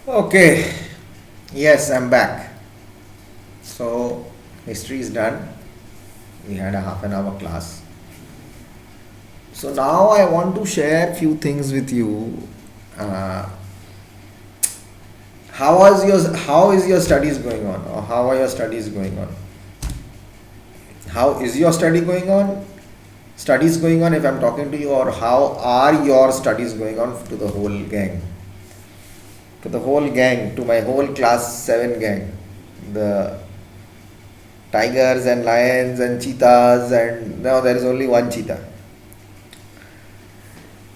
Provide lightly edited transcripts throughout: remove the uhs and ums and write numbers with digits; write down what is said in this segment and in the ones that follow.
Okay, yes, I'm back. So, history is done. We had a half an hour class. So, now I want to share few things with you. Uh, how is your studies going on, or how are your studies going on? How is your study going on? Studies going on if I'm talking to you, or how are your studies going on to the whole gang? To the whole gang, to my whole class 7 gang. The tigers and lions and cheetahs, and now there is only one cheetah.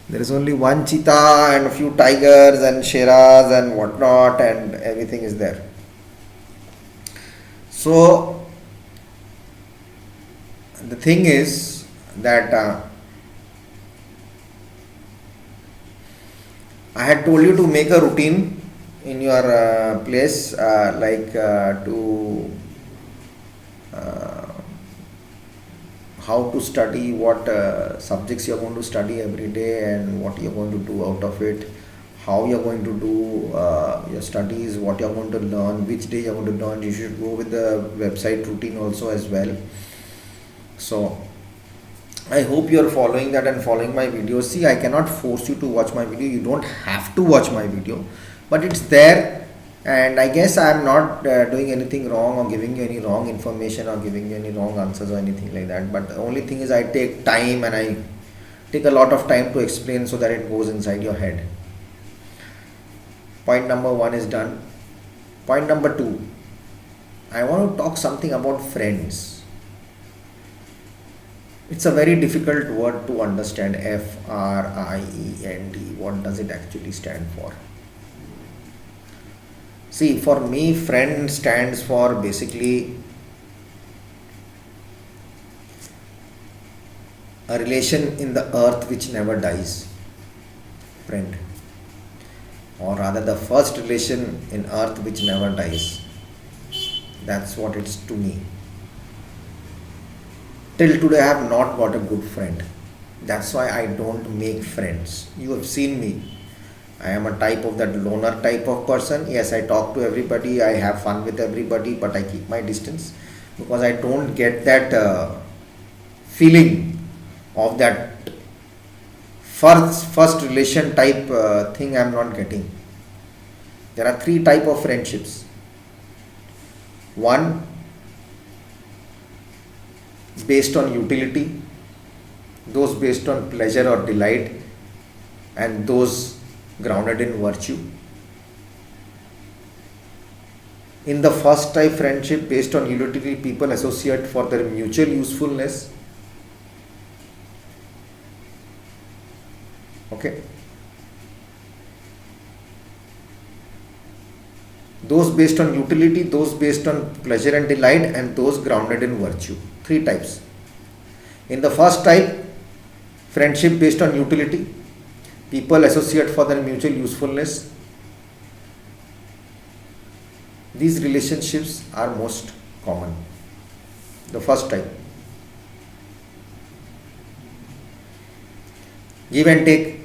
There is only one cheetah and a few tigers and sheras and whatnot, and everything is there. So the thing is that I had told you to make a routine in your place, to uh, how to study, what subjects you're going to study every day, and what you're going to do out of it, how you're going to do your studies, what you're going to learn, which day you're going to learn. You should go with the website routine also as well. So I hope you're following that and following my video. See, I cannot force you to watch my video. You don't have to watch my video, but it's there. And I guess I'm not doing anything wrong or giving you any wrong information or giving you any wrong answers or anything like that. But the only thing is, I take time and I take a lot of time to explain so that it goes inside your head. Point number one is done. Point number two, I want to talk something about friends. It's a very difficult word to understand. FRIEND. What does it actually stand for? See, for me, friend stands for basically a relation in the earth which never dies. Friend. Or rather, the first relation in earth which never dies. That's what it's to me. Till today, I have not got a good friend. That's why I don't make friends. You have seen me. I am a type of that loner type of person. Yes, I talk to everybody, I have fun with everybody, but I keep my distance because I don't get that feeling of that first relation type thing. I'm not getting. There are three type of friendships. One, based on utility, those based on pleasure or delight, and those grounded in virtue. In the first type friendship based on utility, people associate for their mutual usefulness. Okay. Those based on utility, those based on pleasure and delight, and those grounded in virtue. Three types. In the first type, friendship based on utility, people associate for their mutual usefulness. These relationships are most common. The first type. Give and take.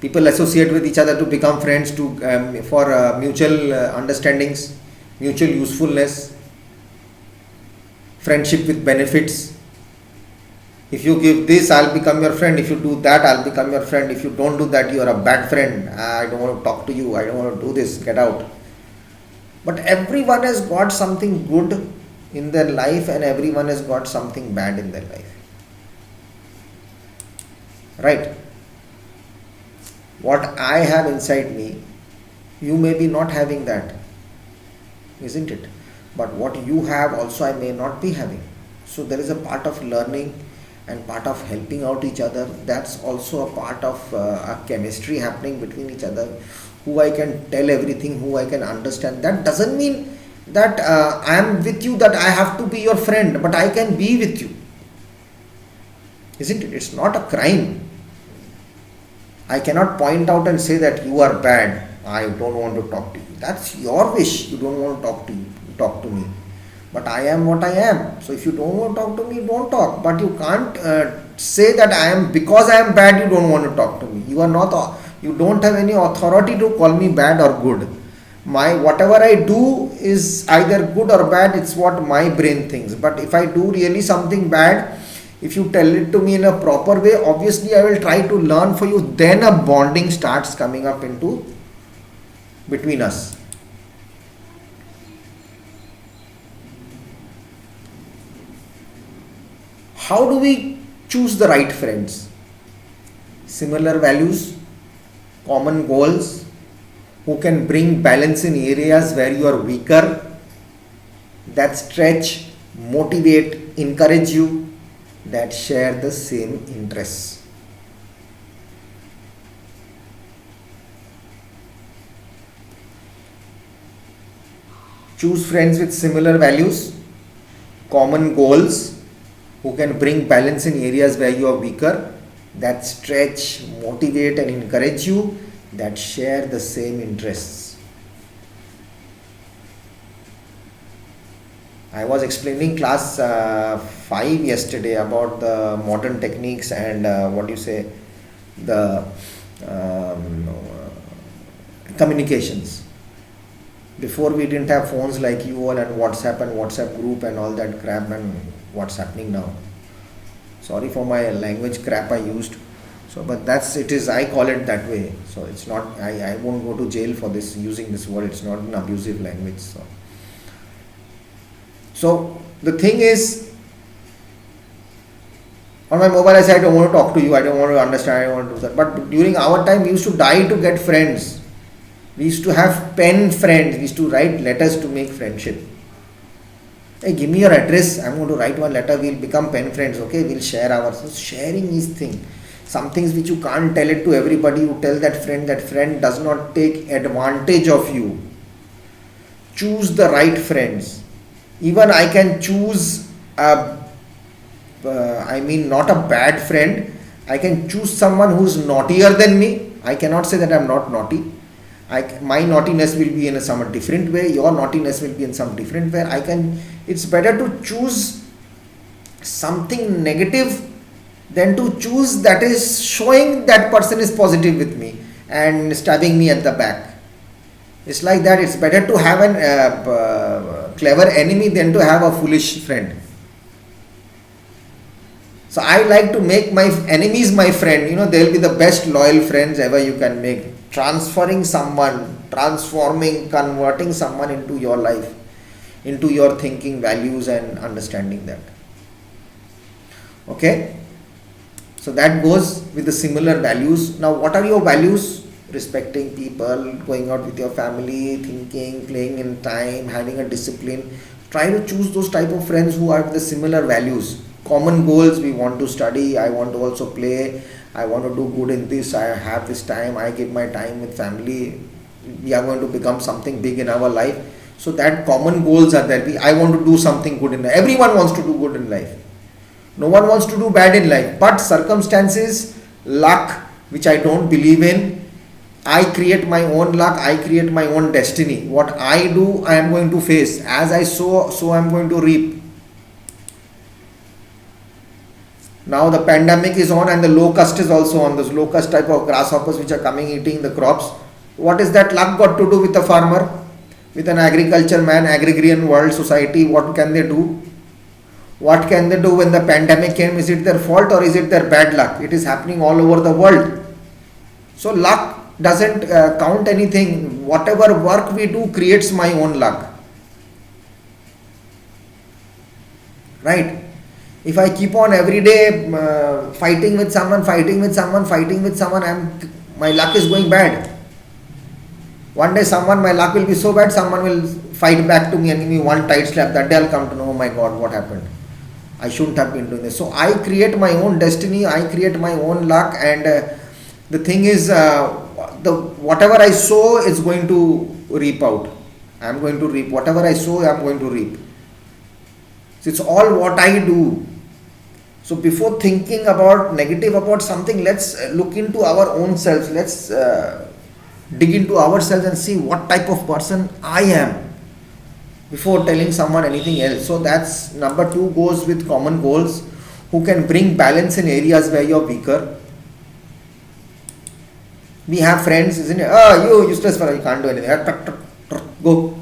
People associate with each other to become friends, for mutual understandings, mutual usefulness, friendship with benefits. If you give this, I'll become your friend. If you do that, I'll become your friend. If you don't do that, you are a bad friend. I don't want to talk to you. I don't want to do this. Get out. But everyone has got something good in their life, and everyone has got something bad in their life. Right? What I have inside me, you may be not having that, isn't it? But what you have also, I may not be having. So there is a part of learning and part of helping out each other. That's also a part of a chemistry happening between each other. Who I can tell everything, who I can understand. That doesn't mean that I am with you, that I have to be your friend, but I can be with you. Isn't it? It's not a crime. I cannot point out and say that you are bad. I don't want to talk to you. That's your wish. You don't want to talk to me. But I am what I am. So if you don't want to talk to me, don't talk. But you can't say that because I am bad, you don't want to talk to me. You are not You don't have any authority to call me bad or good. My whatever I do is either good or bad, it's what my brain thinks. But if I do really something bad, if you tell it to me in a proper way, obviously I will try to learn for you. Then a bonding starts coming up into between us. How do we choose the right friends? Similar values, common goals, who can bring balance in areas where you are weaker, that stretch, motivate, encourage you, that share the same interests. Choose friends with similar values, common goals, who can bring balance in areas where you are weaker, that stretch, motivate and encourage you, that share the same interests. I was explaining class 5 yesterday about the modern techniques and the um, communications. Before we didn't have phones like you all and WhatsApp group and all that crap, and what's happening now. Sorry for my language crap I used. So, but that's it is. I call it that way. So it's not. I won't go to jail for this using this word. It's not an abusive language. So the thing is, on my mobile I say I don't want to talk to you. I don't want to understand. I don't want to do that. But during our time, we used to die to get friends. We used to have pen friends. We used to write letters to make friendship. Hey, give me your address. I'm going to write one letter. We'll become pen friends. Okay, we'll share our. So sharing is thing. Some things which you can't tell it to everybody. You tell that friend does not take advantage of you. Choose the right friends. Even I can choose not a bad friend. I can choose someone who's naughtier than me. I cannot say that I'm not naughty. My naughtiness will be in some different way. Your naughtiness will be in some different way. It's better to choose something negative than to choose that is showing that person is positive with me and stabbing me at the back. It's like that. It's better to have a clever enemy than to have a foolish friend. So I like to make my enemies my friend. They'll be the best loyal friends ever you can make. Converting someone into your life, into your thinking, values and understanding that. Okay? So that goes with the similar values. Now what are your values? Respecting people, going out with your family, thinking, playing in time, having a discipline. Try to choose those type of friends who have the similar values. Common goals, we want to study, I want to also play, I want to do good in this, I have this time, I give my time with family, we are going to become something big in our life. So that common goals are there. I want to do something good in life. Everyone wants to do good in life. No one wants to do bad in life. But circumstances, luck, which I don't believe in, I create my own luck, I create my own destiny. What I do, I am going to face. As I sow, so I am going to reap. Now the pandemic is on and the locust is also on. Those locust type of grasshoppers which are coming eating the crops. What is that luck got to do with the farmer? With an agriculture man, agrarian world society, what can they do? What can they do when the pandemic came? Is it their fault or is it their bad luck? It is happening all over the world. So luck doesn't count anything. Whatever work we do creates my own luck. Right? If I keep on every day fighting with someone, my luck is going bad. One day my luck will be so bad, someone will fight back to me and give me one tight slap. That day I'll come to know, oh my God, what happened? I shouldn't have been doing this. So I create my own destiny, I create my own luck, and the thing is, whatever I sow is going to reap out. I'm going to reap. Whatever I sow, I'm going to reap. So it's all what I do. So before thinking about negative about something, let's look into our own selves. Let's dig into ourselves and see what type of person I am before telling someone anything else. So that's number 2 goes with common goals, who can bring balance in areas where you're weaker. We have friends, isn't it? Oh, you useless fellow, you can't do anything. Go.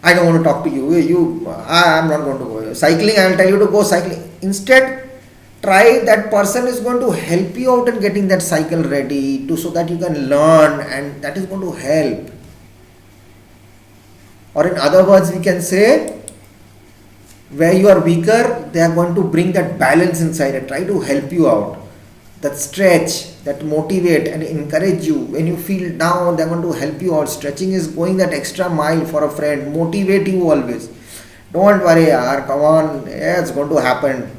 I don't want to talk to you. I'm not going to go. Cycling, I will tell you to go cycling. Instead, try that person is going to help you out in getting that cycle ready to so that you can learn, and that is going to help. Or in other words, we can say where you are weaker, they are going to bring that balance inside and try to help you out. That stretch, that motivate and encourage you. When you feel down, they are going to help you out. Stretching is going that extra mile for a friend, motivate you always. Don't worry, yaar, come on, yeah, it's going to happen.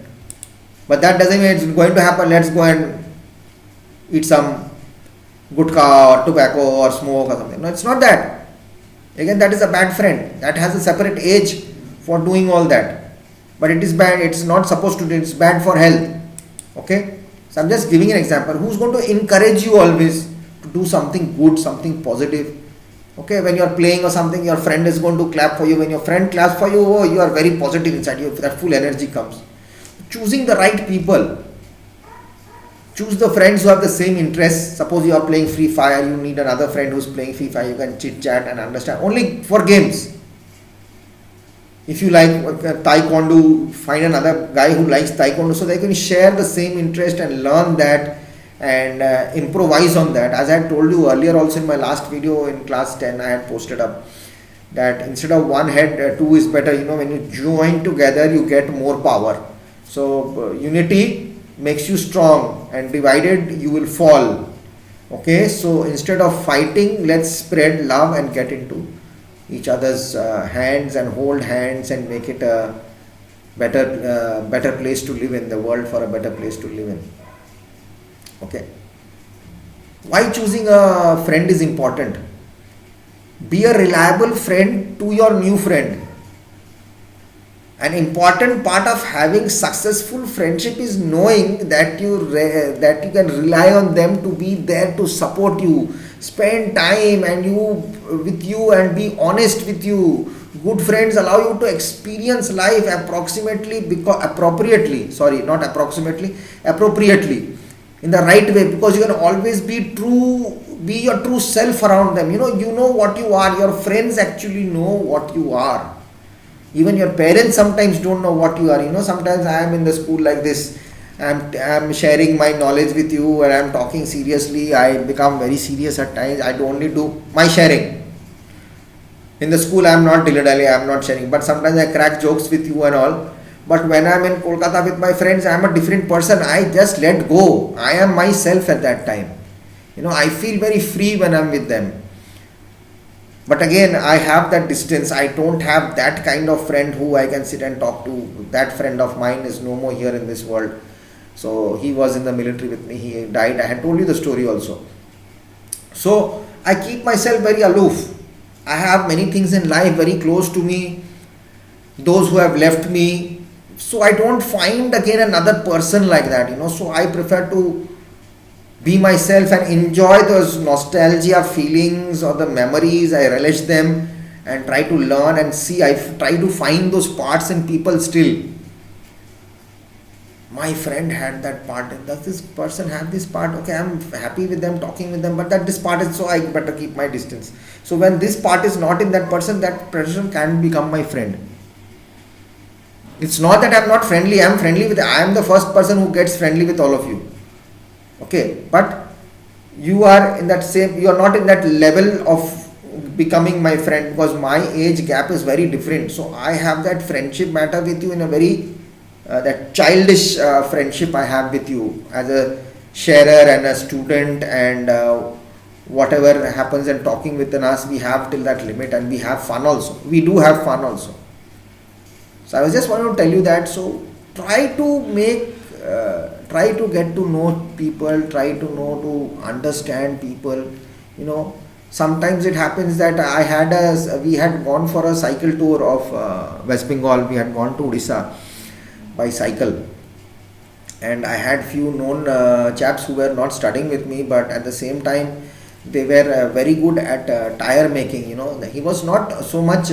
But that doesn't mean it's going to happen. Let's go and eat some gutka or tobacco or smoke or something. No, it's not that. Again, that is a bad friend. That has a separate age for doing all that. But it is bad. It's not supposed to do. It's bad for health. Okay. So I'm just giving an example. Who's going to encourage you always to do something good, something positive? Okay, when you're playing or something, your friend is going to clap for you. When your friend claps for you, oh, you are very positive inside you. That full energy comes. Choosing the right people. Choose the friends who have the same interests. Suppose you are playing Free Fire, you need another friend who's playing Free Fire. You can chit chat and understand. Only for games. If you like taekwondo, find another guy who likes taekwondo so they can share the same interest and learn that and improvise on that. As I had told you earlier also in my last video in class 10, I had posted up that instead of one head, two is better. When you join together, you get more power. So unity makes you strong, and divided you will fall. Okay, so instead of fighting, let's spread love and get into each other's hands and hold hands and make it a better place to live in, the world for a better place to live in. Okay, why choosing a friend is important? Be a reliable friend to your new friend. An important part of having successful friendship is knowing that you can rely on them to be there to support you, spend time with you and be honest with you. Good friends allow you to experience life appropriately in the right way, because you can always be your true self around them. You know what you are. Your friends actually know what you are. Even your parents sometimes don't know what you are. Sometimes I am in the school like this. I'm sharing my knowledge with you and I'm talking seriously. I become very serious at times. I do only do my sharing. In the school I'm not dilly-dally, I'm not sharing. But sometimes I crack jokes with you and all. But when I'm in Kolkata with my friends, I'm a different person. I just let go. I am myself at that time. I feel very free when I'm with them. But again, I have that distance. I don't have that kind of friend who I can sit and talk to. That friend of mine is no more here in this world. So he was in the military with me. He died. I had told you the story also. So I keep myself very aloof. I have many things in life very close to me. Those who have left me. So I don't find again another person like that. So I prefer to be myself and enjoy those nostalgia feelings or the memories. I relish them and try to learn and see. I try to find those parts in people still. My friend had that part. Does this person have this part? Okay, I'm happy with them, talking with them, but this part is, so I better keep my distance. So when this part is not in that person can become my friend. It's not that I'm not friendly. I'm friendly with. I am the first person who gets friendly with all of you. Okay, but you are not in that level of becoming my friend, because my age gap is very different. So I have that friendship matter with you in a very that childish friendship I have with you as a sharer and a student, and whatever happens and talking within us, we have till that limit, and we have fun also. We do have fun also. So I was just wanting to tell you that. So try to get to know people, try to know to understand people. Sometimes it happens that we had gone for a cycle tour of West Bengal. We had gone to Odisha by cycle, and I had few known chaps who were not studying with me, but at the same time they were very good at tire making. He was not so much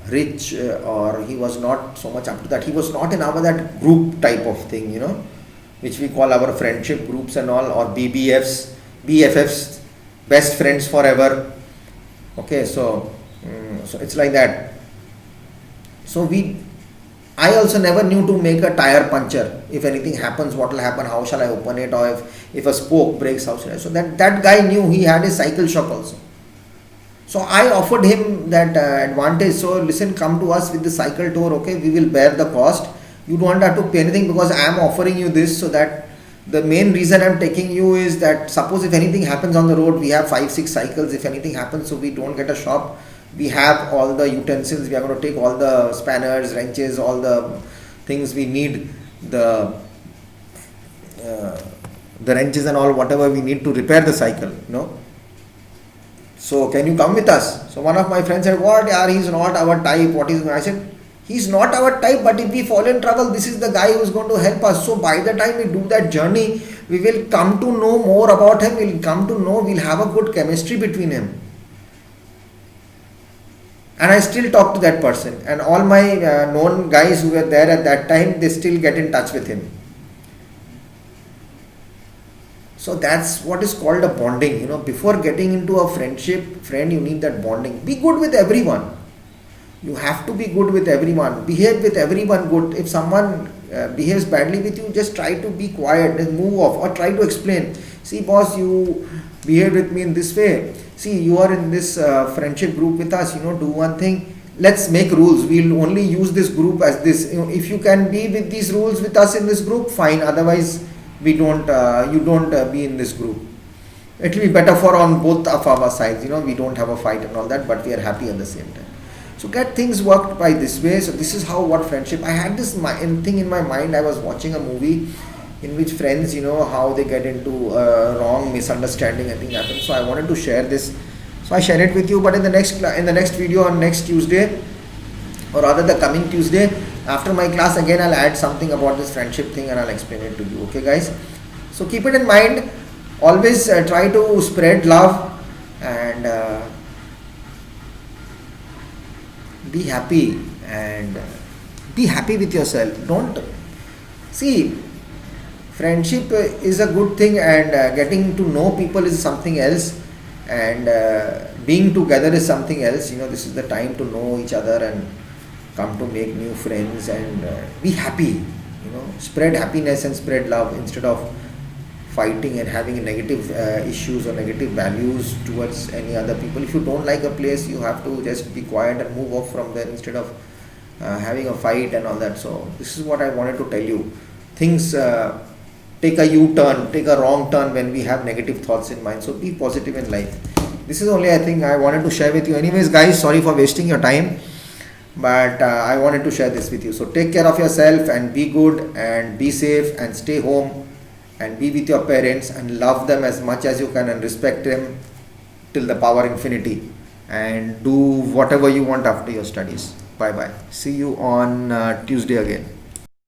rich, or he was not so much up to that. He was not in our that group type of thing, which we call our friendship groups and all, or BBFs, BFFs, best friends forever. Okay, so so it's like that. So I also never knew to make a tire puncture. If anything happens, what will happen? How shall I open it? Or if a spoke breaks, how shall I? So that guy knew. He had a cycle shop also. So I offered him that advantage. So listen, come to us with the cycle tour. Okay, we will bear the cost. You don't have to pay anything because I am offering you this, so that the main reason I'm taking you is that suppose if anything happens on the road, we have 5-6 cycles. If anything happens, so we don't get a shop. We have all the utensils. We are going to take all the spanners, wrenches, all the things we need, the wrenches and all, whatever we need to repair the cycle. So can you come with us? So one of my friends said, what? Yeah, he's not our type. What is? I said, he's not our type, but if we fall in trouble, this is the guy who is going to help us. So by the time we do that journey, we will come to know more about him. We'll have a good chemistry between him. And I still talk to that person. And all my known guys who were there at that time, they still get in touch with him. So that's what is called a bonding. Before getting into a friend, you need that bonding. Be good with everyone. You have to be good with everyone. Behave with everyone good. If someone behaves badly with you, just try to be quiet and move off, or try to explain. See, boss, you behaved with me in this way. See, you are in this friendship group with us. Do one thing. Let's make rules. We'll only use this group as this. If you can be with these rules with us in this group, fine. Otherwise, you don't be in this group. It will be better for on both of our sides. We don't have a fight and all that, but we are happy at the same time. So get things worked by this way. So this is what friendship. I had this thing in my mind. I was watching a movie in which friends, how they get into wrong misunderstanding and things happen. So I wanted to share this. So I share it with you. But in the next video on next Tuesday, or rather the coming Tuesday, after my class, again I'll add something about this friendship thing and I'll explain it to you. Okay, guys? So keep it in mind. Always try to spread love and be happy, and be happy with yourself. Don't see, friendship is a good thing, and getting to know people is something else, and being together is something else. This is the time to know each other and come to make new friends and be happy. Spread happiness and spread love instead of fighting and having negative issues or negative values towards any other people. If you don't like a place, you have to just be quiet and move off from there instead of having a fight and all that. So this is what I wanted to tell you. Things take a U-turn, take a wrong turn when we have negative thoughts in mind. So be positive in life. This is only, I think, I wanted to share with you. Anyways, guys, sorry for wasting your time, but I wanted to share this with you. So take care of yourself and be good and be safe and stay home and be with your parents and love them as much as you can and respect them till the power infinity, and do whatever you want after your studies. Bye bye. See you on Tuesday again.